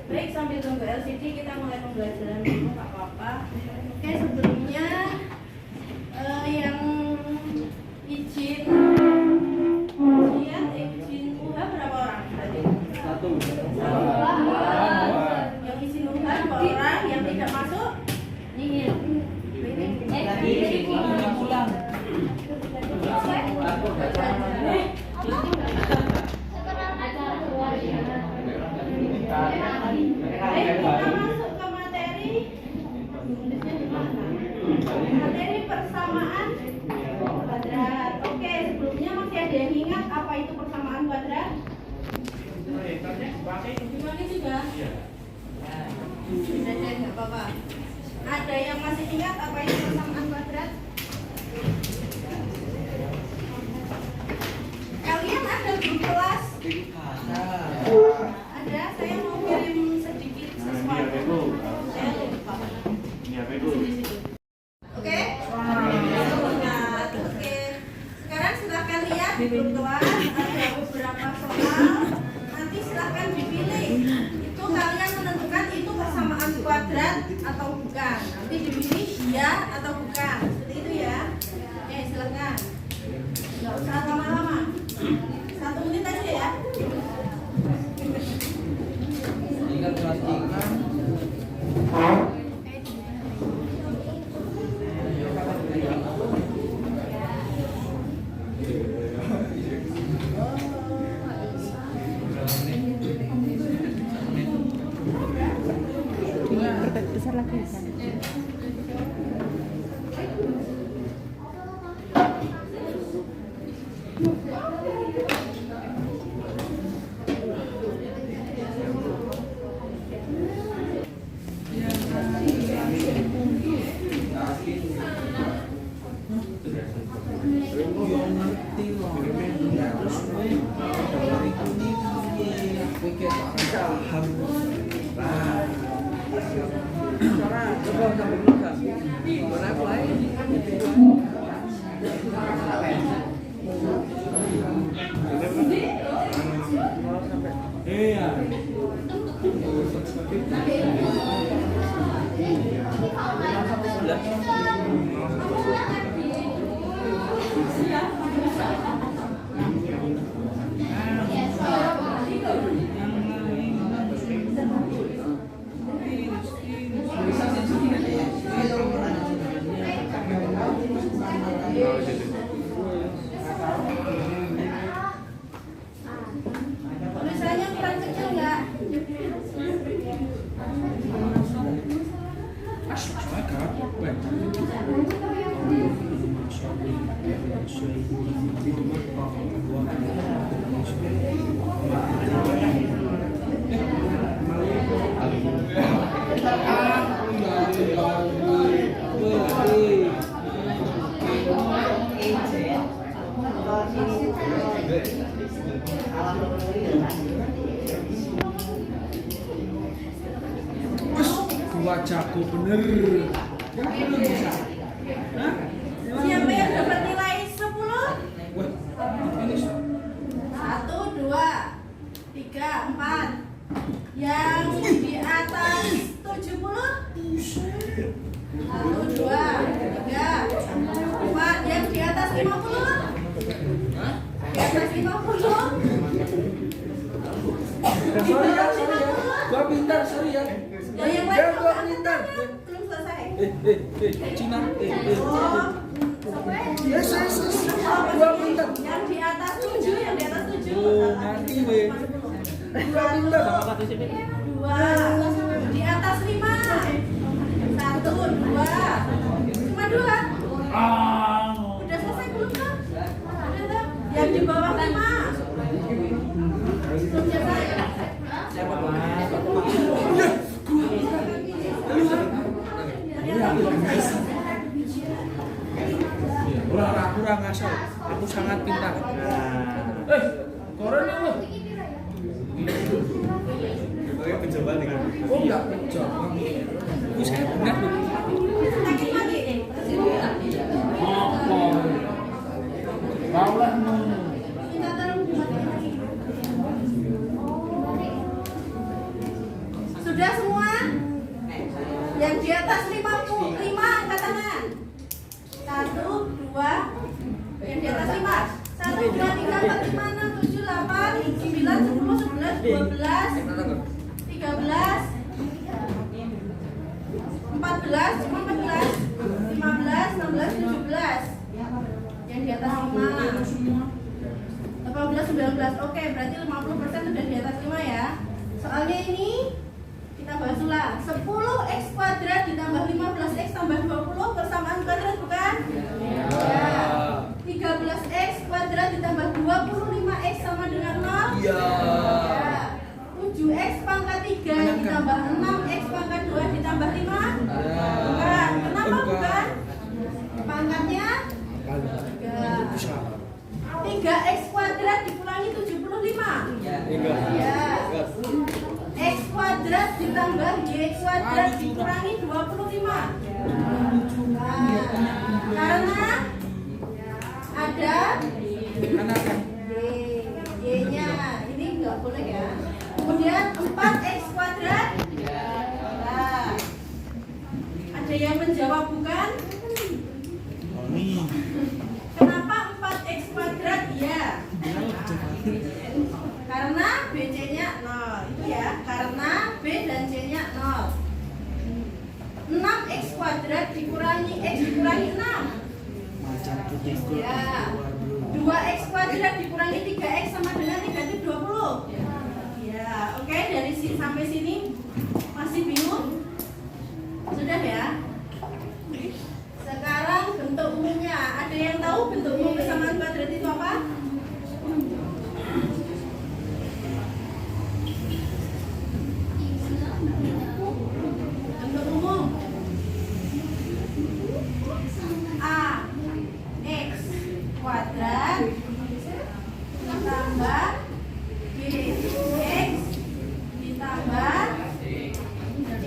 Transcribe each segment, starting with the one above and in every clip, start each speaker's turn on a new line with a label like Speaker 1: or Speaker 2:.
Speaker 1: Baik, sambil tunggu LCD kita mulai pembelajaran dulu, nggak apa-apa. Oke, sebelumnya yang izin UHA berapa orang?
Speaker 2: Satu.
Speaker 1: Yang izin UHA 2 orang, yang tidak masuk? Ini
Speaker 2: pulang.
Speaker 1: Kita masuk ke materi persamaan kuadrat. Oke, sebelumnya masih ada yang ingat apa itu persamaan kuadrat? Dipakai juga? Tidak, nggak apa-apa. Ada yang masih ingat apa itu persamaan kuadrat? Kalian ada grup kelas? Ada, saya mau kirim sedikit sesuatu. Saya lupa. Oke? Ingat. Oke. Sekarang silahkan lihat di grup kelas ada beberapa soal. Nanti silahkan dipilih. Itu kalian menentukan itu persamaan kuadrat atau bukan. Nanti dipilih iya atau bukan. Seperti itu ya. Oke, silahkan. Nggak usah lama-lama. 1 menit aja ya.
Speaker 2: Ingat pastikan.
Speaker 3: Besar lagi kan?
Speaker 1: Tulisannya kurang kecil nggak?
Speaker 2: Wajahku bener.
Speaker 1: Siapa yang dapat nilai 10?
Speaker 2: Wah, ini
Speaker 1: 1, 2, 3, 4. Yang di atas 70? 1, 2, 3, 4. Yang di atas 50? Di atas 50?
Speaker 2: sorry ya. Gua pintar, sorry ya.
Speaker 1: Yang lain
Speaker 2: Ya, gua
Speaker 1: belum
Speaker 2: pintar.
Speaker 1: belum selesai.
Speaker 2: Cina.
Speaker 1: Oh,
Speaker 2: Yes. Gua pintar.
Speaker 1: yang di atas 7, yang di atas 7.
Speaker 2: Oh, ngerti we. Gua pintar.
Speaker 1: 2, di atas 5. 1, 2. Cuma 2. Udah selesai belum kan? Udah kan? Yang di bawah 5. Belum selesai.
Speaker 2: Kurang asal. Aku sangat pintar. Koran ya lo.
Speaker 4: Mencoba dengan
Speaker 2: Oh enggak, mencoba. Aku saya benar loh.
Speaker 1: Sakit lagi.
Speaker 2: Apa? Baulah
Speaker 1: Kita taruh di mana lagi? di atas 55 angkat tangan. 1, 2, yang di atas 5. 1, 2, 3, 4, 5, 6, 7, 8, 9, 10, 11, 12, 13, 14, cuma 14, 15, 16, 17. Yang di atas 5. 18, 19. Oke, berarti 50% sudah di atas 5 ya. Soalnya ini kita bahas ulang. 10x kuadrat ditambah 15x tambah 20 persamaan kuadrat bukan? Ya. 13x kuadrat ditambah 25x sama dengan 0?
Speaker 2: Iya.
Speaker 1: Ya. 7x pangkat 3 ditambah 6x pangkat 2 ditambah 5? Bukan. Kenapa bukan? Pangkatnya? 3x kuadrat dikurangi 75. Ya. X kuadrat ditambah y kuadrat dikurangi 25. Nah, karena ada y-nya, ini nggak boleh ya. Kemudian 4x kuadrat. Nah, ada yang menjawab bukan? Kenapa 4x kuadrat? Ya. Karena BC-nya 0. Itu ya, karena B dan C-nya 0. 6x kuadrat dikurangi x dikurangi 6. Ya. 2x kuadrat dikurangi 3x sama dengan negatif 20. Ya, oke, dari sini sampai sini masih bingung? Sudah ya? Sekarang bentuk umumnya. Ada yang tahu bentuk umum persamaan kuadrat itu apa? Bentuk umum A X kuadrat ditambah B X ditambah C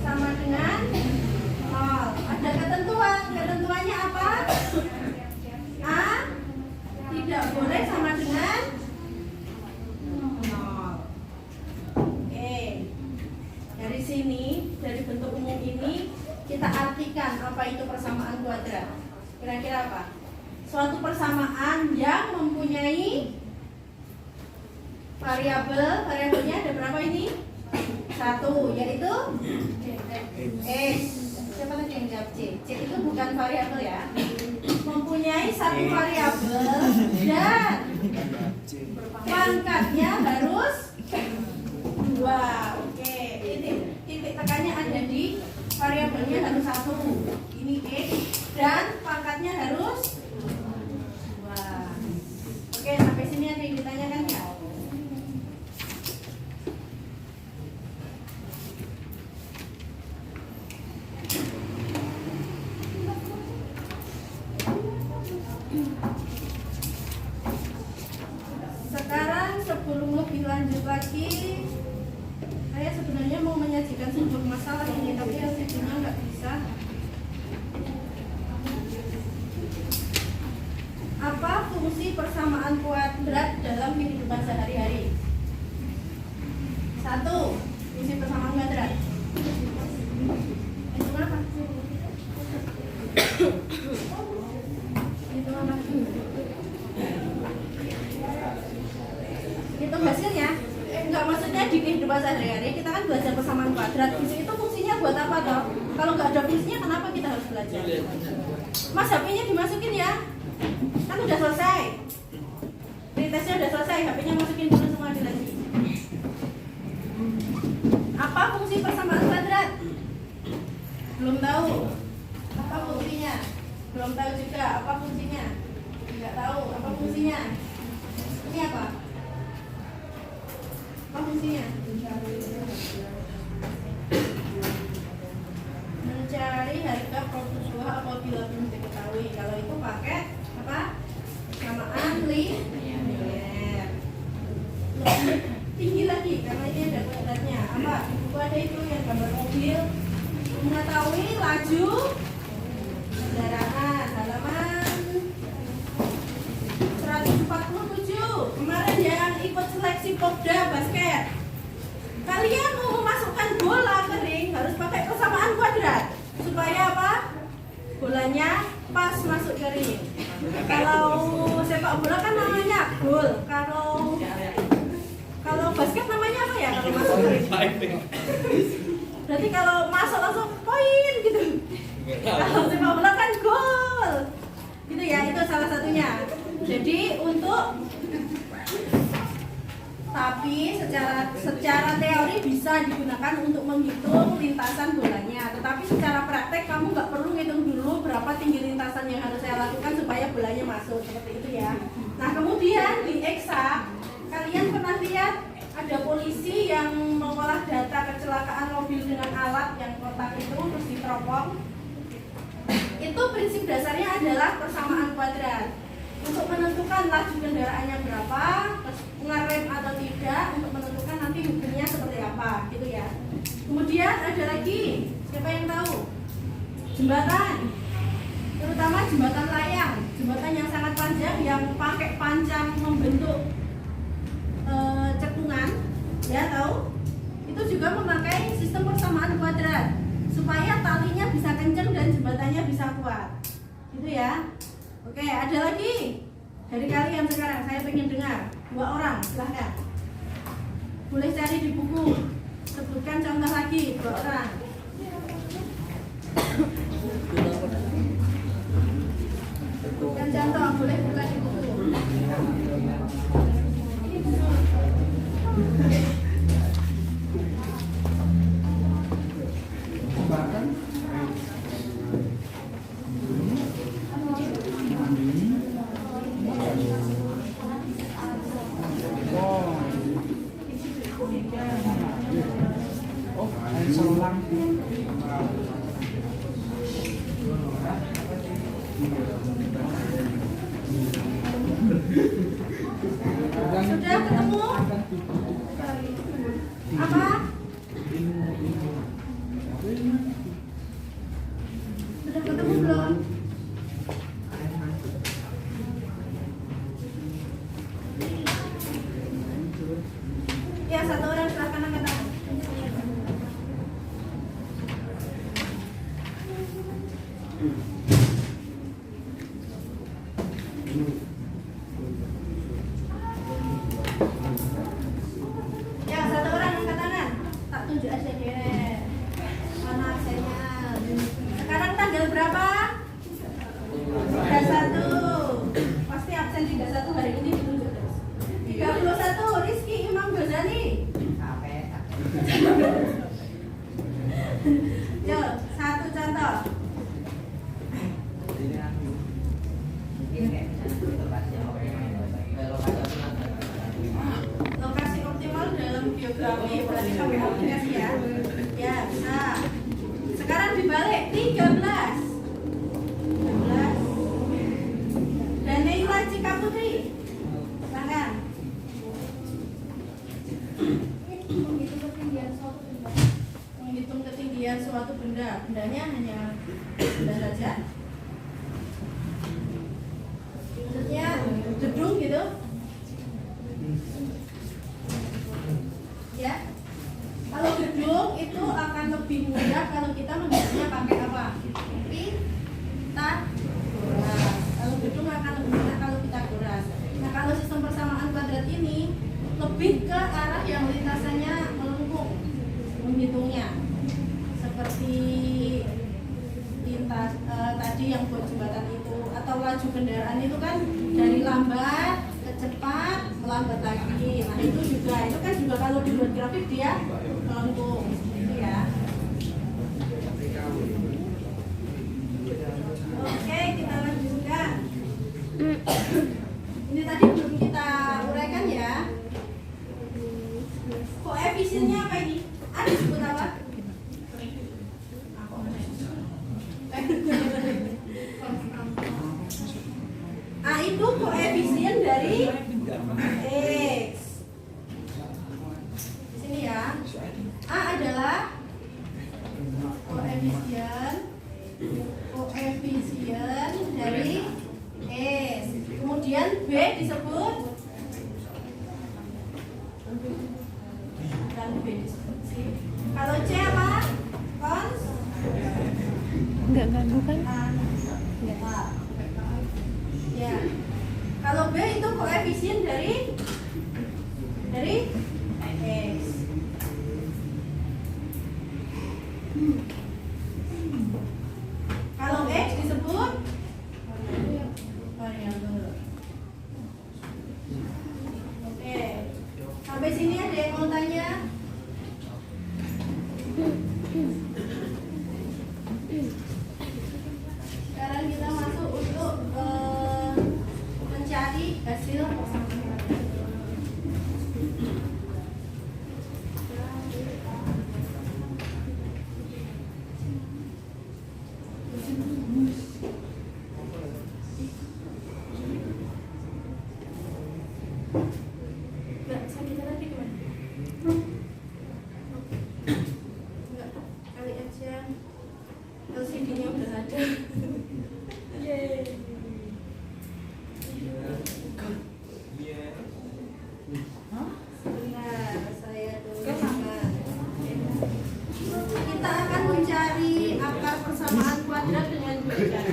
Speaker 1: sama dengan 0. Ada ketentuan. Ketentuannya apa? A tidak boleh sama dengan 0. Oke. Dari sini, dari bentuk umum ini kita artikan apa itu persamaan kuadrat. Kira-kira apa? Suatu persamaan yang mempunyai variabelnya ada berapa ini? 1, yaitu X. Siapa tadi yang jawab C? C itu bukan variabel ya. Mempunyai satu variabel dan pangkatnya harus 2. Oke, titik tekannya ada di variabelnya harus 1. Ini X dan pangkatnya harus 2. Oke, sampai sini ada yang ditanyakan ya? Sekarang sebelum lebih lanjut lagi, saya sebenarnya mau menyajikan sebuah masalah ini, tapi hasilnya nggak bisa. Apa fungsi persamaan kuadrat dalam kehidupan sehari-hari? 1. Fungsi persamaan kuadrat. Itu apa? Itu apa? Itu hasilnya. Enggak, maksudnya di kehidupan sehari-hari kita kan belajar persamaan kuadrat. Itu fungsinya buat apa toh? Kalau nggak ada fungsinya, kenapa kita harus belajar? Mas, HP-nya dimasukin ya. Kan udah selesai. Pretestnya udah selesai, HP-nya masukin dulu semua di lagi. Apa fungsi persamaan kuadrat? Belum tahu. Apa fungsinya? Belum tahu juga. Apa fungsinya? Nggak tahu. Apa fungsinya? Ini apa? Apa fungsinya? Mencari harga produk buah apabila belum diketahui. Kalau itu pakai apa? Samaan linear. Lebih tinggi lagi karena ini ada kuadratnya. Apa? Di buku ada itu yang gambar mobil. Mengetahui laju kendaraan. Halaman 147. Kemarin yang ikut seleksi Popda basket. Kalian mau memasukkan bola ke ring harus pakai persamaan kuadrat. supaya apa? Bolanya pas masuk garis. Kalau sepak bola kan namanya gol. Kalau basket namanya apa ya kalau masuk garis? Berarti kalau masuk langsung poin gitu. Kalau sepak bola kan gol. Gitu ya, itu salah satunya. Jadi tapi secara teori bisa digunakan untuk menghitung lintasan bolanya, tetapi secara praktek kamu nggak perlu ngitung dulu berapa tinggi lintasan yang harus saya lakukan supaya bolanya masuk, seperti itu ya. Nah kemudian di eksak kalian pernah lihat ada polisi yang mengolah data kecelakaan mobil dengan alat yang kotak itu terus diteropong. Itu prinsip dasarnya adalah persamaan kuadrat. Untuk menentukan laju kendaraannya berapa, terus ngerem atau tidak, untuk menentukan nanti hukumnya seperti apa, gitu ya. Kemudian ada lagi, siapa yang tahu? Jembatan, terutama jembatan layang, jembatan yang sangat panjang yang pakai pancang membentuk cekungan, ya tahu? Itu juga memakai sistem persamaan kuadrat supaya talinya bisa kencang dan jembatannya bisa kuat, gitu ya. Oke, ada lagi dari kalian sekarang, saya pengen dengar 2 orang, silahkan. Boleh cari di buku, sebutkan contoh lagi 2 orang. Sebutkan contoh, boleh buka di buku. Sudah ketemu? Apa? Sudah ketemu belum? Ya, 1 orang silahkan angkat tangan. Ya, 1 orang angkat tangan. Tak tunjuk aja deh. Mana absennya? Sekarang tanggal berapa? 31. Pasti absen 31 hari ini ditunjuk terus. 31 Rizky Imam Ghazali. Yo, 1 contoh. Lokasi optimal dalam biografi, berarti kamu aplikasi ya. Ya, bisa. Sekarang dibalik 13. Dan Neila Cikaputri. Silahkan. Menghitung ketinggian suatu benda. Bendanya hanya benda saja. Maksudnya gedung gitu. Ya. Kalau gedung itu akan lebih mudah kalau kita menghitungnya pakai apa? Pitagoras. Kalau gedung akan lebih mudah kalau Pitagoras. Nah, kalau sistem persamaan kuadrat ini lebih ke arah yang lintasannya melengkung menghitungnya. Seperti lintas tadi yang buat jembatan itu, atau laju kendaraan itu kan dari lambat ke cepat, melambat lagi. Nah, itu kan juga kalau dibuat grafik dia melengkung, gitu ya. Oke, kita lanjutkan. Ini tadi belum kita uraikan ya. Koefisiennya apa ini? Ada disebut apa? A itu koefisien dari X. Sini ya. A adalah koefisien dari X. Kemudian B disebut dan B disebut C. Kalau C apa?
Speaker 3: nggak ganggu kan?
Speaker 1: Ya. Kalau B itu koefisien dari X. Kalau X disebut variabel. Oke. Sampai sini ada yang mau tanya? Sekarang kita masuk untuk mencari hasil persamaan. Enggak, sakit lagi kemana? Enggak, kali aja LCD-nya udah ada. Yeay. Sebentar, saya tuliskan. Kita akan mencari akar persamaan kuadrat dengan dua cara.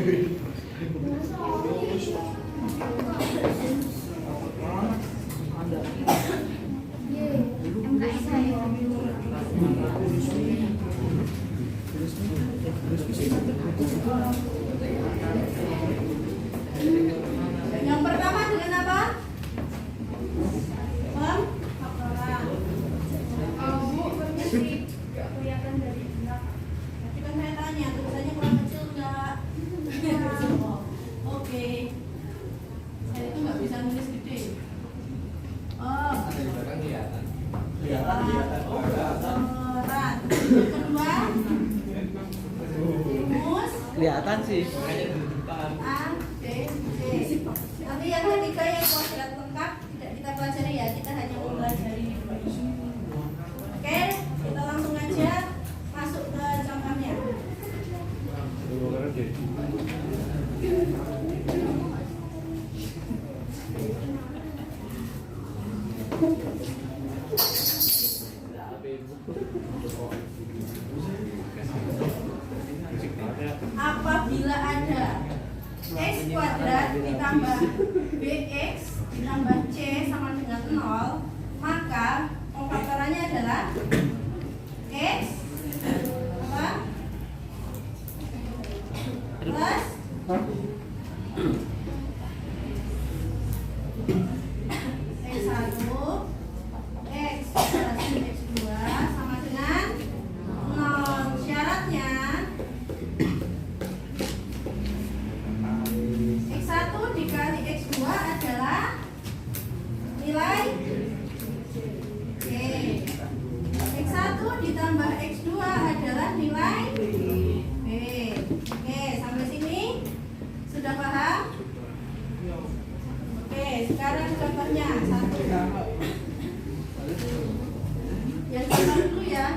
Speaker 1: Yang pertama dengan apa? Kelihatan dari belakang. Nanti kan saya tanya, tulisannya kurang kecil enggak? Oke. Saya itu nggak bisa nulis gede. Oh. Berat. Yang kedua, rumus
Speaker 2: Kelihatan sih.
Speaker 1: A, B, C. Nanti yang ketiga yang kuadrat lengkap tidak kita pelajari ya, kita hanya mempelajari. Oke, kita langsung aja masuk ke contohnya. Apabila ada x kuadrat ditambah bx ditambah c sama dengan 0, maka pengfaktorannya adalah x apa? Plus x1 x plus x2 sama dengan 0. Syaratnya x1 dikali x2 adalah nilai B. X1 ditambah x2 adalah nilai B. Oke, sampai sini sudah paham? Oke, sekarang contohnya satu. Yang gambar dulu ya.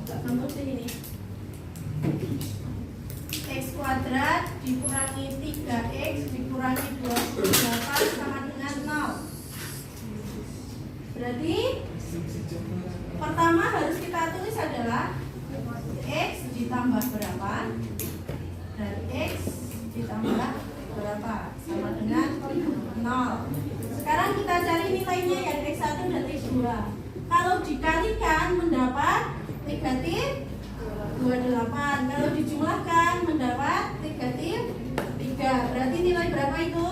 Speaker 1: Gambar sini. X kuadrat dikurangi 3x dikurangi 28 sama dengan 0. Berarti pertama harus kita tulis adalah x ditambah berapa dan x ditambah berapa sama dengan 0. Sekarang kita cari nilainya yang x1 dan x2. Kalau dikalikan mendapat negatif 28. Kalau dijumlahkan mendapat negatif 3. Berarti nilai berapa itu?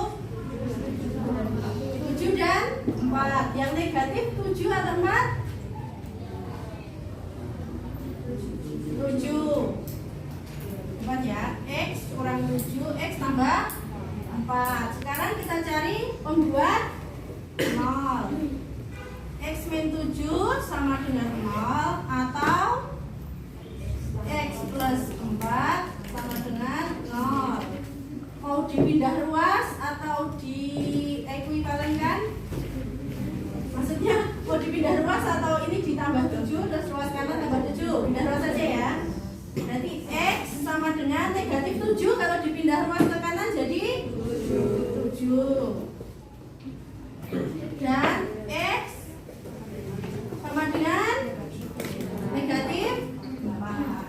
Speaker 1: 7 dan 4. Yang negatif 7 atau 4? 7. 4 ya. X kurang 7, X tambah 4. Sekarang kita cari pembuat 0. X min 7 sama dengan 0 atau X plus 4 sama dengan 0. Mau dipindah ruas atau di ekuivalenkan? Maksudnya mau dipindah ruas atau ini ditambah 7 terus ruas kanan tambah 7? Pindah ruas saja ya. Berarti X sama dengan negatif 7. Kalau dipindah ruas ke kanan jadi 7. Dan X sama dengan negatif 4.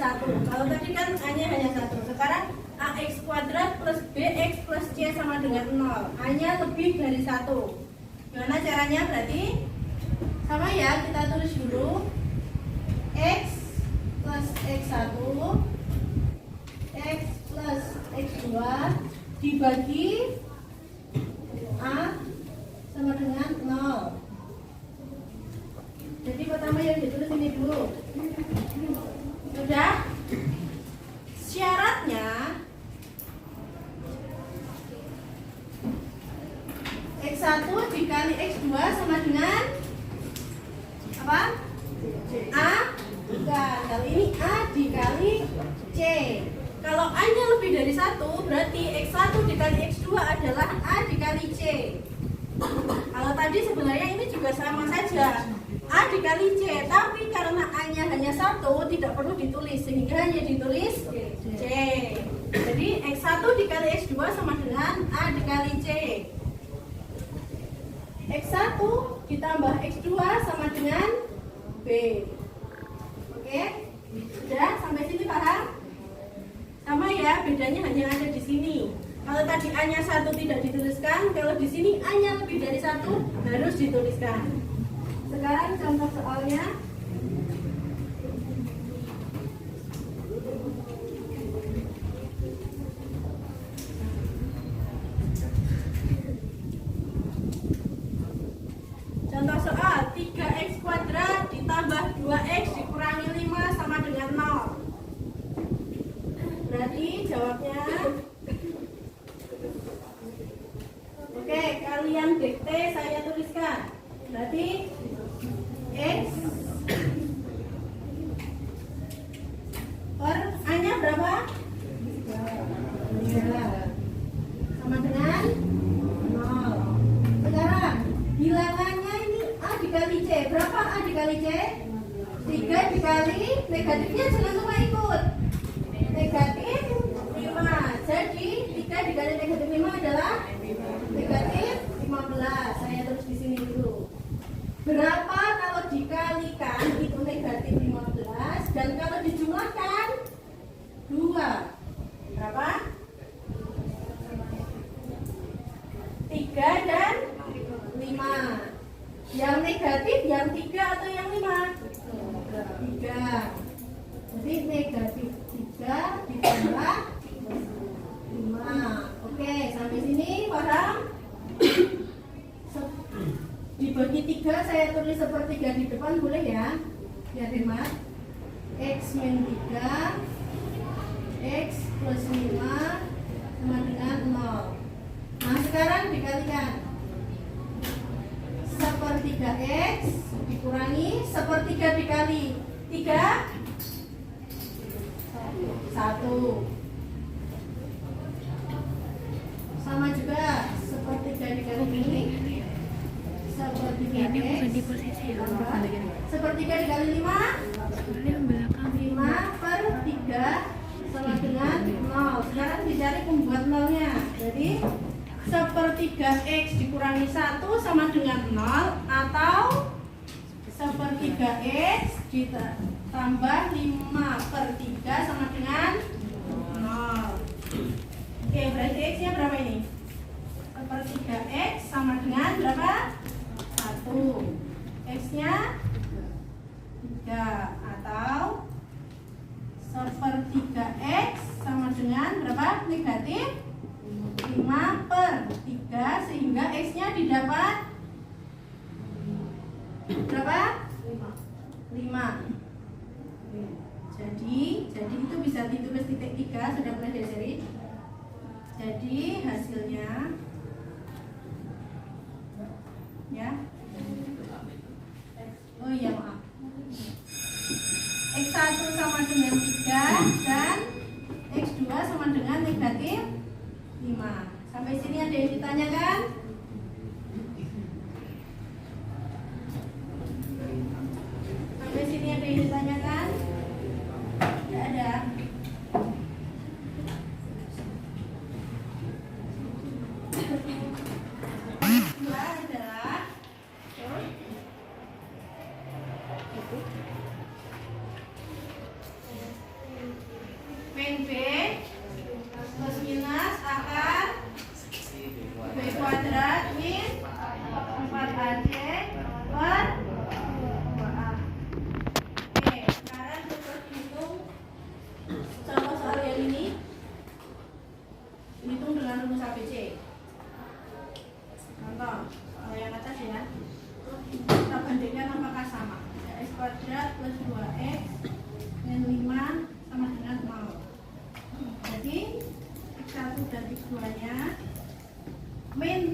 Speaker 1: 1. Kalau tadi kan A-nya hanya 1. Sekarang AX kuadrat plus BX plus C sama dengan 0. A-nya lebih dari 1. Gimana caranya? Berarti sama ya, kita tulis dulu X plus X1 X plus X2 dibagi A sama dengan 0. Jadi pertama yang ditulis ini dulu. Sudah? Syaratnya X1 dikali X2 sama dengan apa? A. Bukan, kali ini A dikali C. Kalau A-nya lebih dari 1, berarti X1 dikali X2 adalah A dikali C. Kalau tadi sebenarnya ini juga sama saja, A dikali C, tapi karena A-nya hanya 1, tidak perlu ditulis, sehingga hanya ditulis C. Jadi X1 dikali X2 sama dengan A dikali C. X1 ditambah X2 sama dengan B. Oke? Sudah? Sampai sini paham? Sama ya, bedanya hanya ada di sini. Kalau tadi A-nya 1 tidak dituliskan, kalau di sini A-nya lebih dari 1 harus dituliskan. Sekarang contoh soalnya. Contoh soal 3x kuadrat ditambah 2x dikurangi 5 sama dengan 0. Berarti jawabnya, oke, kalian dikte, saya tuliskan. Berarti X per A-nya berapa? 3 sama dengan 0. Sekarang bilangannya ini A dikali C. Berapa A dikali C? 3 dikali negatifnya jangan lupa ikut. Negatif 5. Jadi 3 dikali negatif 5 adalah negatif 15. Saya tulis di sini dulu. Berapa kalau dikalikan itu negatif 15 dan kalau dijumlahkan 2. Berapa? 3 dan 5. Yang negatif yang 3 atau yang 5? 3. Jadi negatif 3 ditambah 5. Oke, sampai sini paham? Dibagi 3 saya tulis sepertiga di depan boleh ya? Biar hemat. X min 3 X plus 5 sama dengan 0. Nah sekarang dikalikan. Sepertiga X dikurangi sepertiga dikali 3 1. Sama juga sepertiga dikali ini sepertiga
Speaker 3: ini bukan di
Speaker 1: X
Speaker 3: posisi yang
Speaker 1: sepertiga dikali 5 5 per 3 sama dengan 0. Sekarang dicari pembuat nolnya. Jadi sepertiga X dikurangi 1 sama dengan 0 atau sepertiga X ditambah 5 per 3 sama dengan 0. Oke, berarti X-nya berapa ini? Sepertiga X sama dengan berapa? 1. X-nya 3 atau sepertiga X sama dengan berapa? Negatif 5 per 3 sehingga X-nya didapat berapa? 5. Jadi itu bisa ditulis titik 3, sudah pernah diajari. Jadi hasilnya ya. Oh iya maaf. X1 sama dengan 3 dan X2 sama dengan negatif 5. Sampai sini ada yang ditanyakan? Sampai sini ada yang ditanyakan? Tidak ada. Dua adalah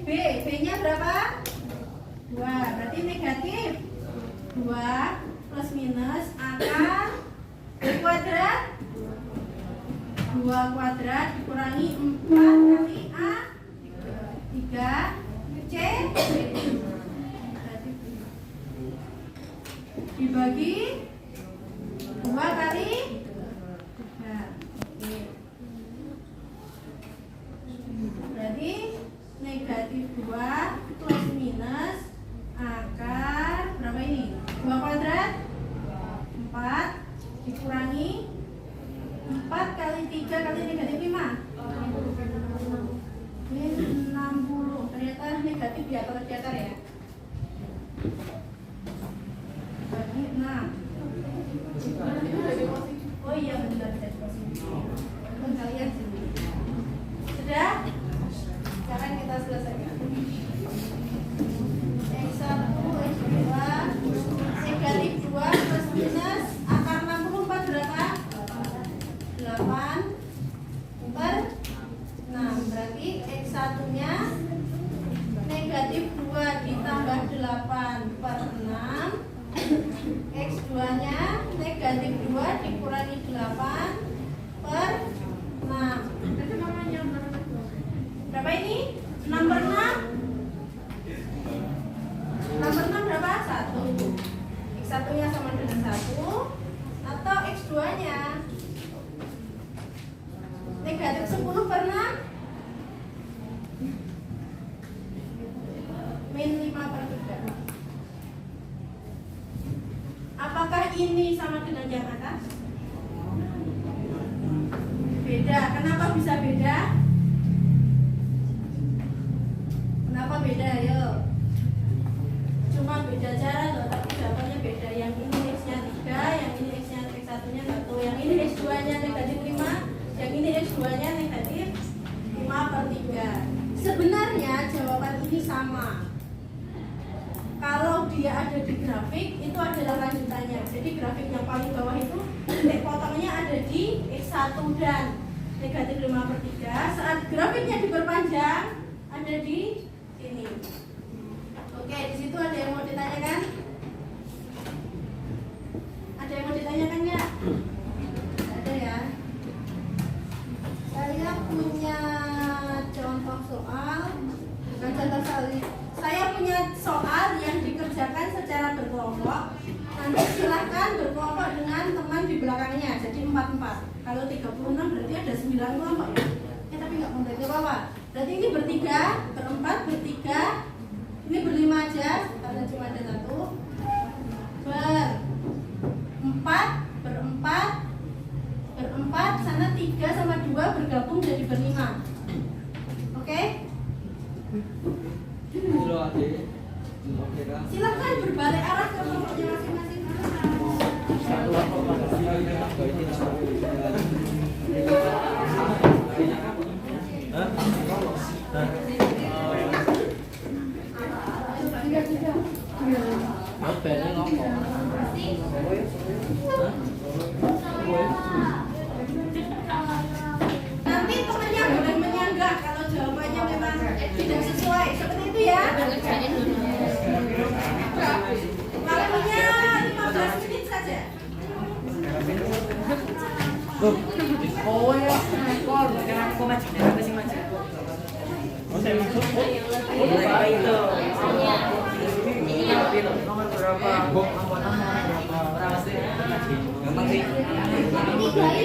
Speaker 1: B-nya berapa? 2, berarti negatif 2 plus minus akar B kuadrat 2 kuadrat dikurangi 4 kali A 3 C dibagi 2 kali 3. Oke. Berarti negatif 2 plus minus akar berapa ini? 2 kuadrat 4 dikurangi 4 kali 3 kali negatif 5 ini 60. Ternyata negatif di atas di akar ya. Bagi 6. Oh iya benar jadi positif. Kalian sendiri. Sudah? Sekarang kita selesaikan. X1, X2, negatif 2 plus minus akar 64 berapa? 8 per 6. Berarti X1 nya negatif 2 ditambah 8 per 6. X2 nya negatif 2 dikurangi 8 per 6. Berapa ini? 6 per 6. 6 per 6 berapa? 1. X1 nya sama dengan 1. Atau X2 nya negatif 10 per 6 min 5 per 3. Apakah ini sama dengan yang atas? Beda. Kenapa bisa beda? Kenapa beda? Ayo. Cuma beda cara loh, tapi jawabannya beda. Yang ini X-nya 3, yang ini X-nya X1-nya 1, yang ini X2-nya negatif 5, yang ini X2-nya negatif 5 per 3. Sebenarnya jawaban ini sama. Kalau dia ada di grafik, itu adalah lanjutannya. Jadi grafik yang paling bawah itu titik potongnya ada di X1 dan negatif 5 per 3. Saat grafiknya diperpanjang, ada di sini. Oke, di situ ada yang mau ditanyakan? Ada yang mau ditanyakan nggak? Ada ya? Saya punya contoh soal. Bukan contoh soal. Saya punya soal yang dikerjakan secara berkelompok. Nanti silahkan berkelompok dengan teman di belakangnya. Jadi 4-4. Kalau 36 berarti ada 9 kelompok ya? Tapi nggak komplit, nggak apa-apa. Berarti ini bertiga, berempat, bertiga. Ini berlima aja, karena cuma ada 1. Berempat, berempat. Sana 3 sama 2 bergabung jadi berlima. Oke? Silakan berbalik arah ke kelompoknya masing-masing. Nanti temannya boleh menyanggah kalau jawabannya memang tidak sesuai. Seperti itu ya. Waktunya 15 menit saja.
Speaker 2: Oh ya, kor, jangan kau macam ni, apa sih macam? Oh saya masuk. Oh baik tu. Ini nomor berapa? Nomor berapa sih? Gampang sih.
Speaker 1: 3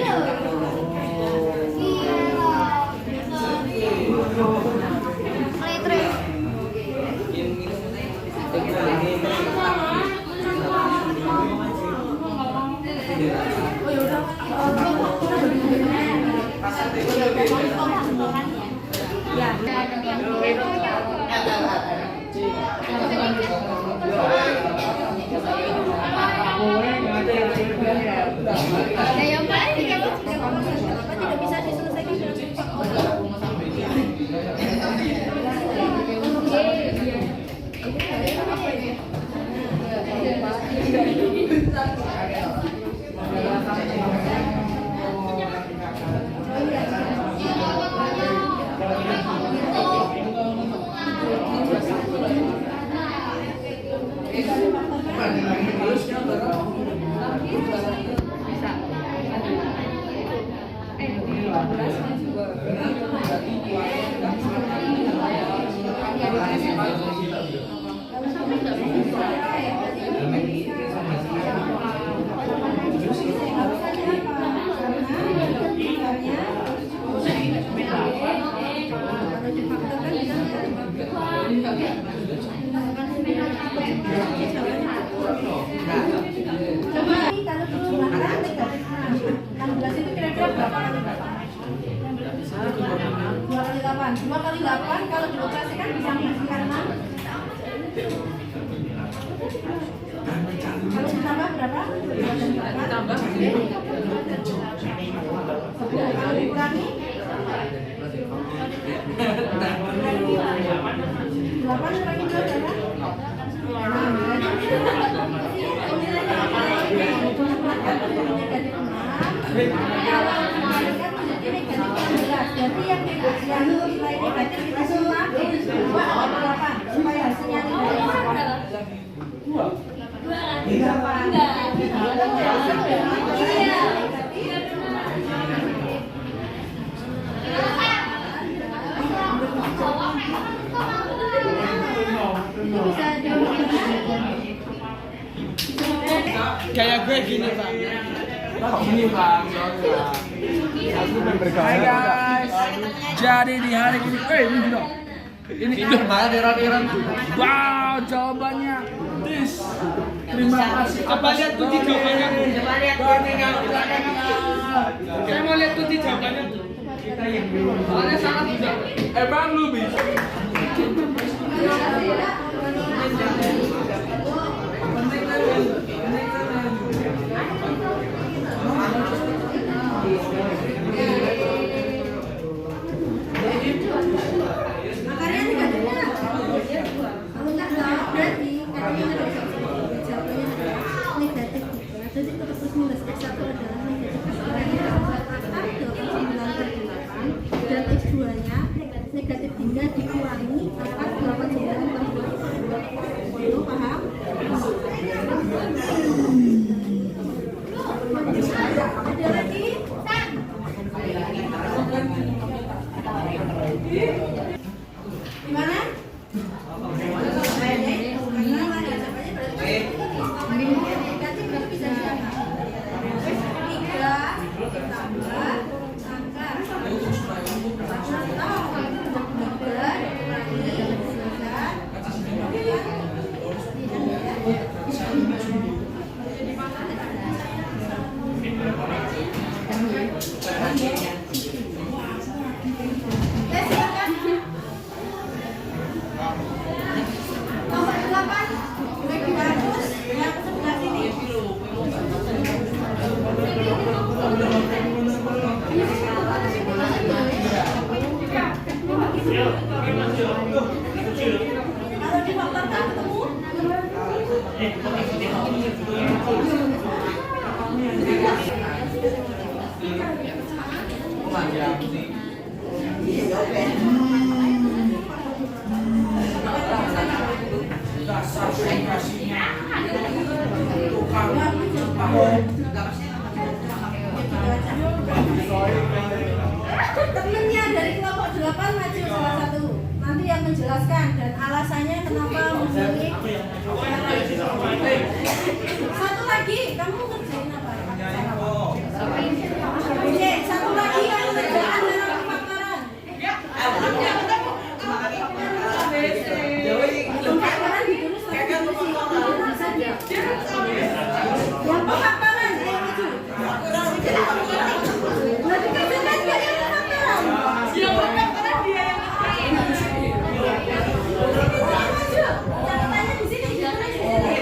Speaker 1: ya. Tidak bisa diselesaikan. Dua kali 8 kalau dioperasikan bisa menghasilkan 6. Kalau ditambah berapa?
Speaker 2: Ditambah
Speaker 1: 10. Kalau dikurangi 8 kurangi 2 berapa? Jadi yang nilai negatif kita semua 2 atau 8 supaya hasilnya
Speaker 2: kayak gue gini bang.
Speaker 4: Ini bang, aku
Speaker 2: Hai guys, jadi di hari ini, ini dong. Ini
Speaker 4: hidup banget Iran.
Speaker 2: wow, jawabannya this. Terima kasih.
Speaker 4: Coba lihat tuh di jawabannya. Coba lihat saya mau lihat tuh di jawabannya. Soalnya sangat mudah. Bang lu bisa.
Speaker 1: Negatif 3 dikurangi angka 89 paham? Ada lagi? Gimana? Negatif berarti bisa siapa? 3 ditambah temennya dari kelompok 8 maju salah satu, nanti yang menjelaskan dan alasannya kenapa memilih. Satu lagi, kamu ngerjain apa? Oke, satu lagi kamu kerjaan dalam pemaparan. Pemaparan ditulis bisa dia. Yang pemaparan, ayo maju. Berarti kerjakan dia yang pemaparan. Yang pemaparan dia yang catatannya di sini, ditulis di sini.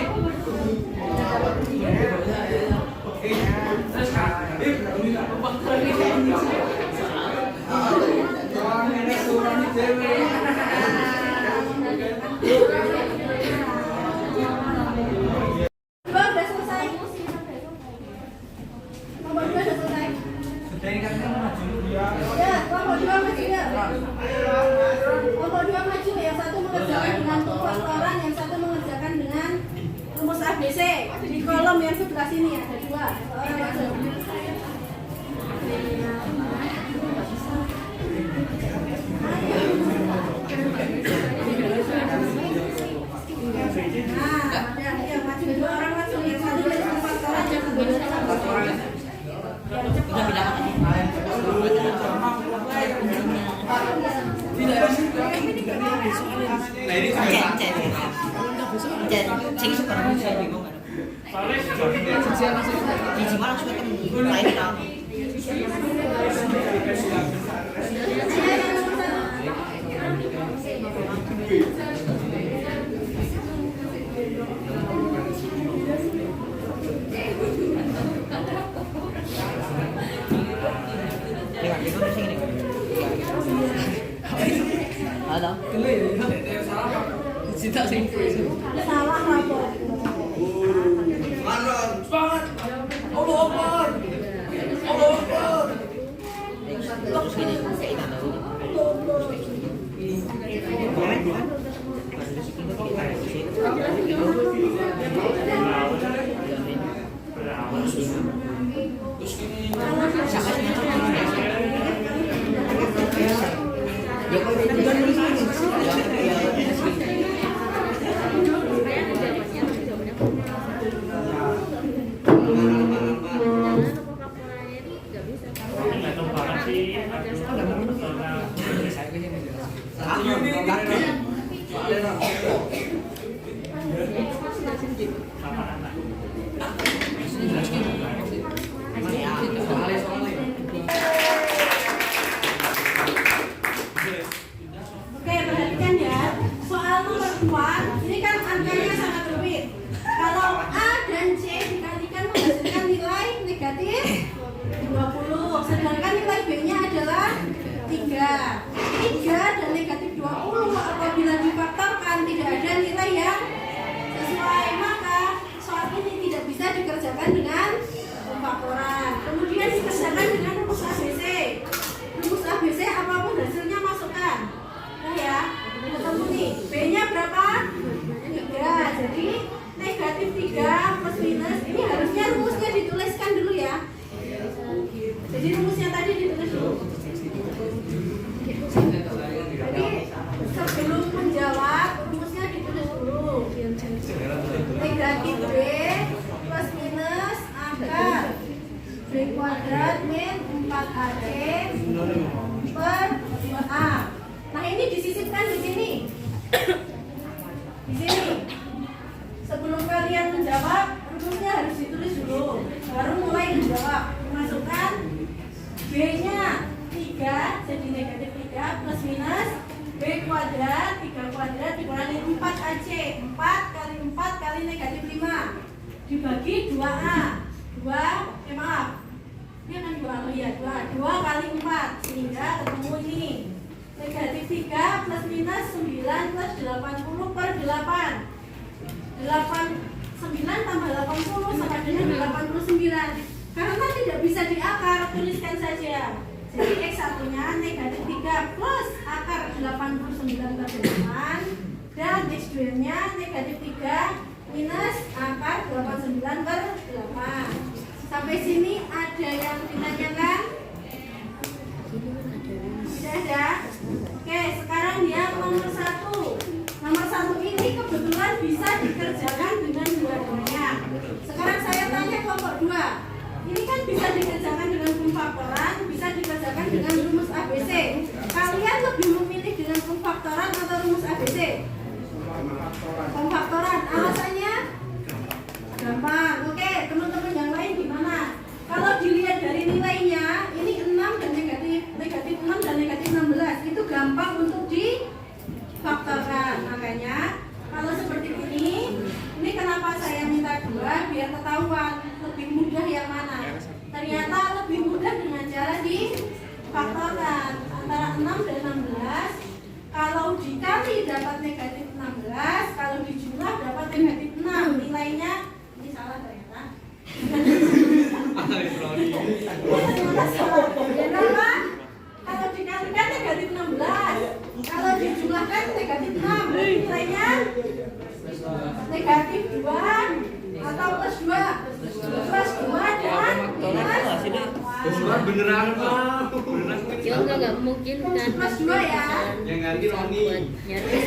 Speaker 1: di kolom yang sebelah sini ada 2 orang masuk. Nah, ada maju 2 orang masuk, yang satu dari faktoran, yang kedua dari faktoran.
Speaker 4: Nah ini
Speaker 2: Halo. Cinta sing
Speaker 1: Salah lapor.
Speaker 4: semangat. Allah Akbar. Allah Akbar.
Speaker 1: Oke, perhatikan ya. Soal nomor 4, ini kan angkanya sangat rumit. Kalau A dan C dikalikan menghasilkan nilai negatif 20, sedangkan nilai B-nya adalah 3. 3 dan negatif 20 apabila difaktorkan tidak ada nilai yang sesuai, maka soal ini tidak bisa dikerjakan dengan pemfaktoran. Kemudian dikerjakan dengan rumus ABC. Rumus ABC apapun hasilnya masukkan. Nah ya, ketemu nih. B-nya berapa? 3. Jadi negatif 3 plus minus. Ini harusnya rumusnya dituliskan dulu ya. Jadi rumusnya tadi ditulis dulu. Jadi sebelum menjawab rumusnya ditulis dulu. Negatif B plus minus akar B kuadrat min 4AC per 2A. Nah ini disisipkan di sini. Di sini. Sebelum kalian menjawab, rumusnya harus ditulis dulu. Baru mulai menjawab. Masukkan B-nya 3, jadi negatif 3 plus minus B kuadrat, 3 kuadrat dikurangi 4AC. 4 kali 4 kali negatif 5 dibagi 2A. 2, maaf. Ini kan 2, ya 2 kali 4 sehingga ketemu ini. Negatif 3 plus minus 9 plus 80 per 8. 9 tambah 80 sama dengan 89. Karena tidak bisa diakar, tuliskan saja. Jadi X1 nya negatif 3 plus akar 89 per 8, dan X2 nya negatif 3 minus akar 89 per 8. Sampai sini ada yang ditanyakan? Tidak ada? Oke, sekarang yang nomor 1. Nomor 1 ini kebetulan bisa dikerjakan dengan dua-duanya. Sekarang saya tanya kelompok 2. Ini kan bisa dikerjakan dengan pemfaktoran, bisa dikerjakan dengan rumus ABC. Kalian lebih memilih dengan pemfaktoran atau rumus ABC? Pemfaktoran. Alasannya? Gampang. Oke, teman-teman yang lain gimana? Kalau dilihat dari nilainya, ini 6 dan negatif 6 dan negatif 16. Itu gampang untuk difaktorkan. Makanya kalau seperti ini kenapa saya minta 2 biar ketahuan lebih mudah yang mana. Ternyata lebih mudah dengan cara difaktorkan antara 6 dan 16. Kalau dikali dapat negatif 16, kalau dijumlah dapat negatif 6. Nilainya ini salah ternyata. Ternyata salah. Kenapa? Kalau dikalikan negatif 16, kalau dijumlahkan negatif 6. Nilainya negatif 2 atau plus 2
Speaker 4: Surat beneran lah. Beneran.
Speaker 3: Ya nggak mungkin kan.
Speaker 1: Plus 2 ya.
Speaker 4: Yang ganti Roni.
Speaker 3: Buat nyari.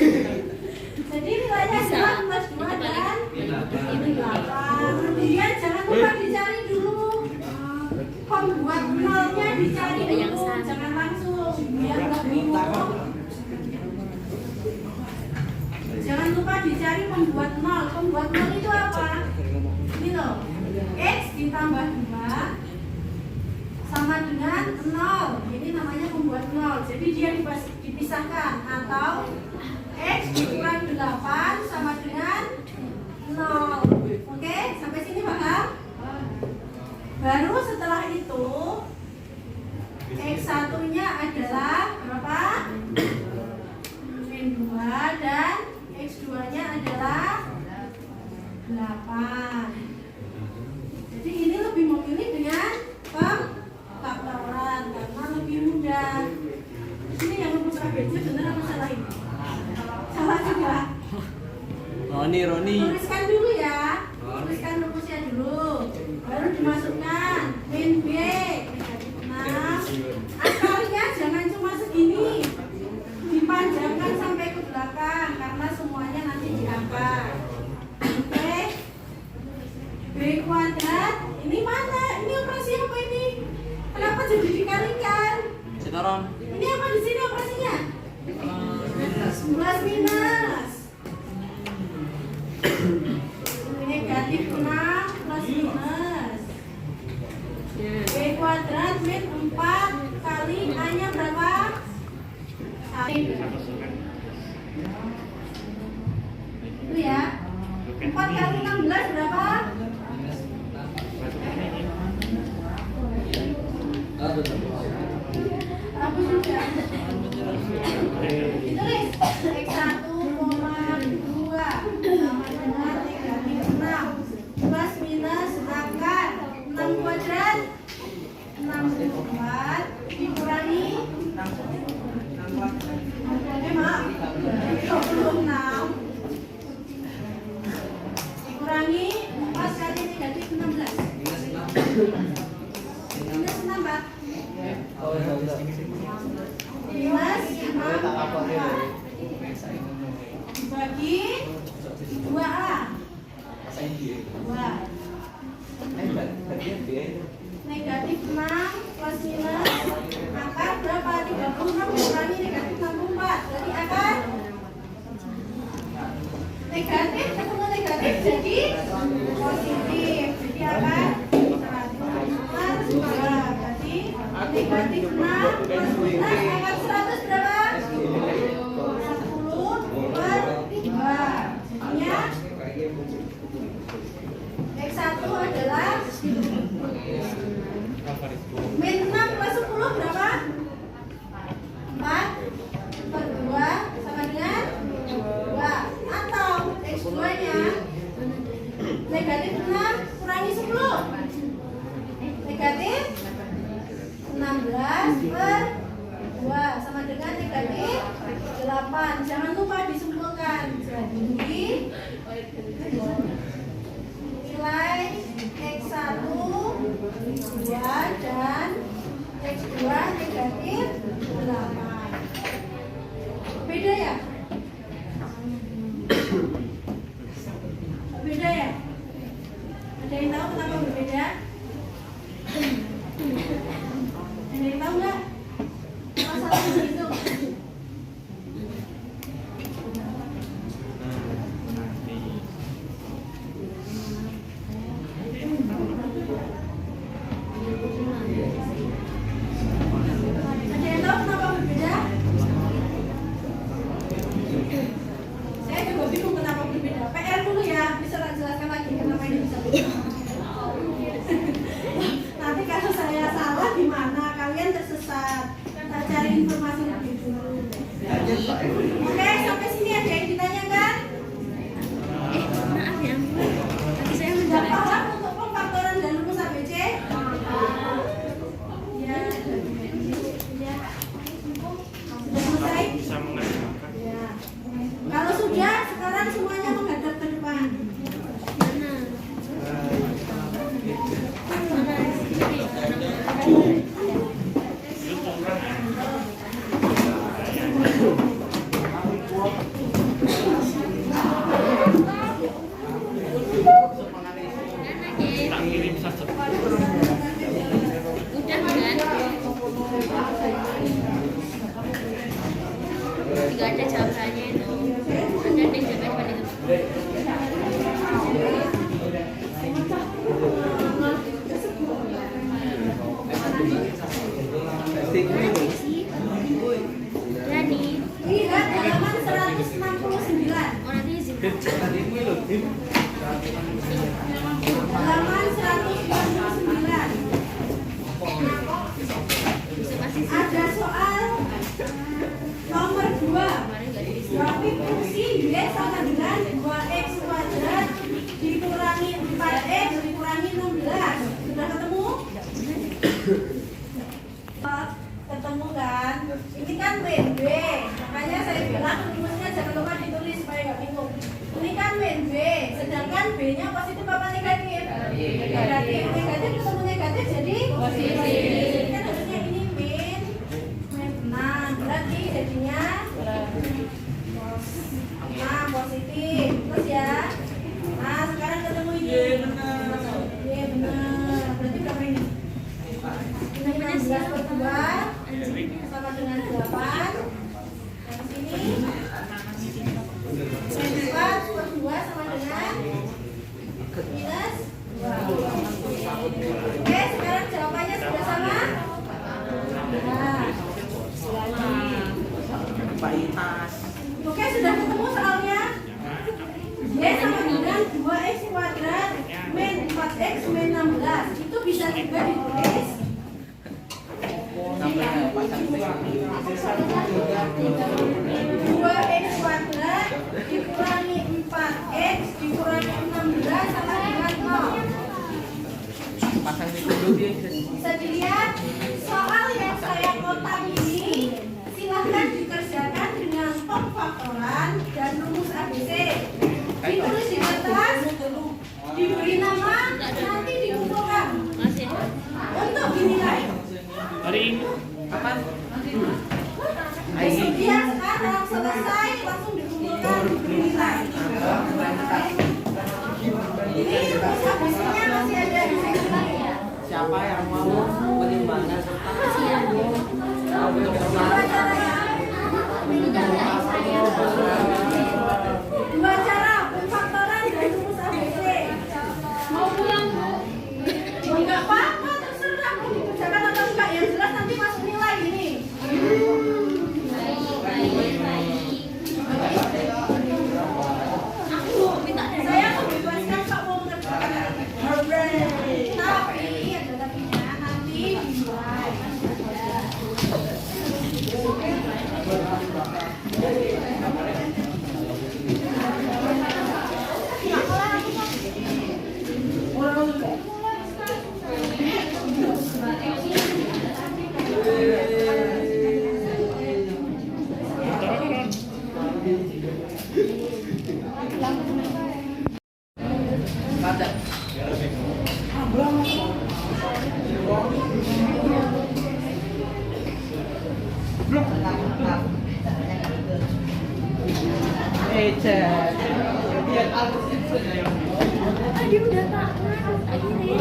Speaker 1: Jadi nilainya adalah plus 2 dan ini 8. Kemudian jangan lupa dicari dulu. Pembuat nolnya dicari dulu, jangan langsung biar nggak bingung. Jangan lupa dicari pembuat nol. Pembuat nol itu apa? Ini loh, X ditambah 2 sama dengan 0. Ini namanya pembuat nol. Jadi dia dipisahkan. Atau X dikurang 8 sama dengan 0. Oke, sampai sini paham? Baru setelah itu X1 nya adalah berapa? Min 2 dan X2 nya adalah 8. Jadi ini lebih memilih dengan pemfaktoran karena lebih mudah. Ini yang rumus ABC benar apa salah ini? Salah juga.
Speaker 2: Roni.
Speaker 1: Tuliskan dulu ya. Tuliskan rumusnya dulu. Baru dimasukkan min B negatif 6. Akarnya jangan cuma segini. Dipanjangkan sampai ke belakang karena semuanya nanti diangkat. Oke. B kuadrat. Ini mana? Ini operasi apa ini? Kenapa jadi dikalikan?
Speaker 2: Setoran.
Speaker 1: Ini apa di sini operasinya? Plus minus. Negatif 6 plus minus. B kuadrat min 4 kali A nya berapa? 1. Itu ya. 4 kali 16 berapa? Apa sudah? Ditulis X1, 2 sama dengan negatif 6 plus minus akar 6 kuadrat 64 dikurangi maaf 26 dikurangi 4 kali negatif 16 minus 6 Pak minus 6 dibagi 2A 2 negatif 6 plus minus akar berapa? 36 dikurangi negatif 64 berarti akar negatif ketemu negatif jadi positif jadi akar 100 berarti negatif 6 plus minus akar 100 berapa? 10 per 2 jadinya X1 adalah min 6 plus 10 berapa? 4 per 2 sama dengan 2 atau X2 nya negatif 6 kurangi 10 negatif 16 per 2 sama dengan negatif 8. Jangan lupa disimpulkan. Jadi nilai X1 2 dan X2 negatif 8. Beda ya? Beda ya? Ada yang tahu kenapa berbeda? Ada yang tahu nggak? Masalahnya begitu. Ada yang tahu kenapa berbeda? Saya juga bingung kenapa berbeda. PR dulu ya, bisa jelaskan lagi kenapa ini bisa beda. Nanti kalau saya salah gimana? Kalian tersesat. Kita cari informasi lebih dulu. Oke, sampai sini ada yang ditanyakan?
Speaker 3: Maaf ya, tadi saya
Speaker 1: Sudah
Speaker 3: menjelaskan.
Speaker 1: paham untuk pemfaktoran dan rumus ABC? Ya. Ya. Sudah selesai?
Speaker 4: Bisa mengerjakan.
Speaker 1: Ya. Kalau sudah, sekarang semuanya menghadap ke depan.
Speaker 3: Mana? Mana? Sini.
Speaker 1: Halaman 129. Ada soal nomor 2. Berarti fungsi Y sama dengan 2x kuadrat dikurangi 4x dikurangi 16. Sudah ketemu? Ketemu kan? Ini kan main B. Makanya saya bilang rumusnya jangan lupa ditulis supaya nggak bingung. Ini kan main B, sedangkan B-nya positif apa negatif? Negatif. Negatif ketemu negatif jadi positif. Jadi kan harusnya ini min. Nah, berarti jadinya positif. Terus ya. Nah, sekarang ketemu ini. Iya benar. Berarti berapa ini? Ini 16/2 sama dengan 8. Yang sini 4/2 sama dengan minus 2. Oke, sekarang jawabannya sudah sama? Nah, oke, sudah ketemu soalnya? Y sama dengan 2x kuadrat min 4x min 16. Itu bisa juga ditulis 2x kuadrat dikurangi 4x dikurangi 16 sama dengan 0. Bisa dilihat soal yang saya kotak ini silahkan dikerjakan dengan pemfaktoran dan rumus ABC. Ditulis di kertas, diberi nama, nanti dikumpulkan untuk dinilai.
Speaker 2: Hari ini kapan?
Speaker 1: Iya, sekarang selesai langsung dikumpulkan dinilai. Ini rumus ABC-nya masih ada di sini.
Speaker 5: Siapa yang mau penimbangan
Speaker 1: Dua cara pemfaktoran dan rumus ABC. Mau pulang? Enggak apa-apa, terserah mau dikerjakan atau enggak. Yang jelas nanti masuk nilai ini. Saya membebaskan Pak mau mengerjakan. Tapi ada tapinya nanti dinilai.
Speaker 3: Tadi udah tak. Tadi nih.